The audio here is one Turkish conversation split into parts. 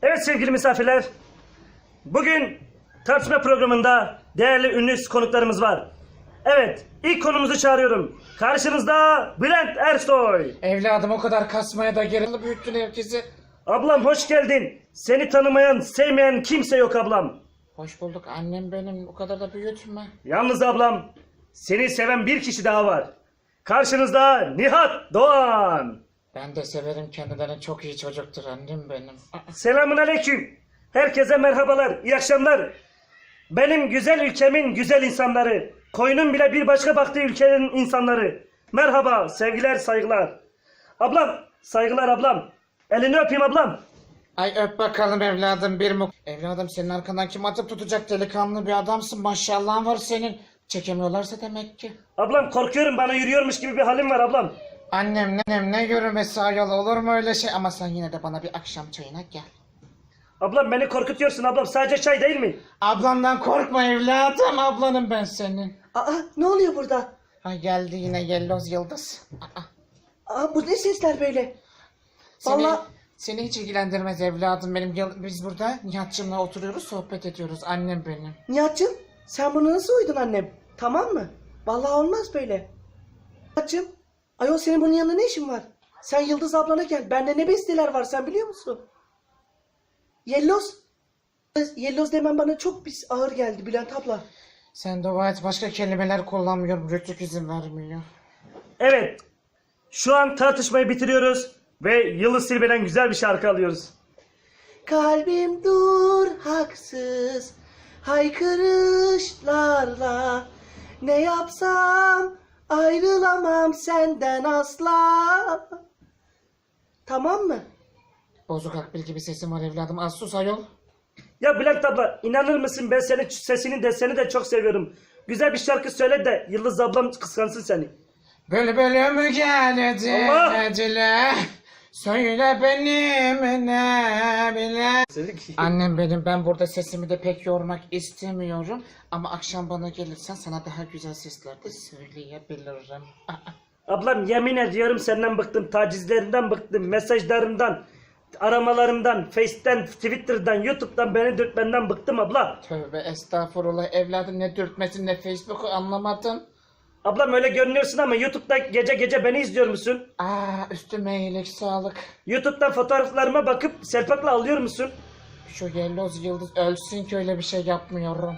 Evet sevgili misafirler, bugün tartışma programında değerli ünlü konuklarımız var. Evet, ilk konumuzu çağırıyorum. Karşınızda Bülent Ersoy. Evladım o kadar kasmaya da gerek büyüttün herkesi. Ablam hoş geldin. Seni tanımayan, sevmeyen kimse yok ablam. Hoş bulduk annem benim, o kadar da büyütme. Yalnız ablam, seni seven bir kişi daha var. Karşınızda Nihat Doğan. Ben de severim, kendilerini çok iyi çocuktur annem benim. Selamun aleyküm. Herkese merhabalar, iyi akşamlar. Benim güzel ülkemin güzel insanları. Koyunun bile bir başka baktığı ülkenin insanları. Merhaba, sevgiler, saygılar. Ablam, saygılar ablam. Elini öpeyim ablam. Ay öp bakalım evladım bir muk. Evladım senin arkandan kim atıp tutacak, delikanlı bir adamsın, maşallahın var senin. Çekemiyorlarsa demek ki. Ablam korkuyorum, bana yürüyormuş gibi bir halim var ablam. Annem ne yürümesi ayol, olur mu öyle şey, ama sen yine de bana bir akşam çayına gel. Ablam beni korkutuyorsun ablam, sadece çay değil mi? Ablandan korkma evladım, ablanım ben senin. Aa, ne oluyor burada? Ha geldi yine Yelloz Yıldız. Aa, bu ne sesler böyle? Vallahi Seni hiç ilgilendirmez evladım benim. Biz burada Nihat'cığımla oturuyoruz, sohbet ediyoruz. Annem benim. Nihat'cığım, sen bunu nasıl uydun annem? Tamam mı? Vallahi olmaz böyle. Nihat'cığım, ayol senin bunun yanında ne işin var? Sen Yıldız ablana gel. Bende ne besteler var sen biliyor musun? Yelloz demen bana çok pis ağır geldi Bülent abla. Sen dua et, başka kelimeler kullanmıyorum. Rütük izin vermiyor. Evet, şu an tartışmayı bitiriyoruz ve Yıldız Tilbe'den güzel bir şarkı alıyoruz. Kalbim dur haksız haykırışlarla, ne yapsam ayrılamam senden asla. Tamam mı? Bozuk akbil gibi sesin var evladım. Az sus ayol. Ya Bülent abla, inanır mısın, ben senin sesini de seni de çok seviyorum. Güzel bir şarkı söyle de Yıldız ablam kıskansın seni. Bülbülüm geldi Allah! Ecele. Söyle benim ne bile. Annem benim, ben burada sesimi de pek yormak istemiyorum. Ama akşam bana gelirsen sana daha güzel sesler de söyleyebilirim. Ablam yemin ediyorum senden bıktım, tacizlerinden bıktım, mesajlarından, aramalarından, Face'ten, Twitter'dan, YouTube'dan beni dürtmenden bıktım abla. Tövbe estağfurullah evladım, ne dürtmesin ne Facebook'u anlamadım. Ablam öyle görünüyorsun ama YouTube'da gece gece beni izliyor musun? Üstüme iyilik sağlık. YouTube'dan fotoğraflarıma bakıp selfakla alıyor musun? Şu Yelloz Yıldız ölsün ki öyle bir şey yapmıyorum.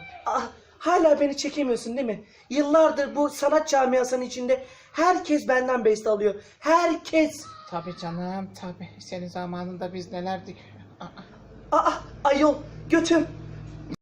Hala beni çekemiyorsun değil mi? Yıllardır bu sanat camiasının içinde herkes benden beste alıyor. Herkes. Tabii canım tabii. Senin zamanında biz nelerdik. Ayol götüm.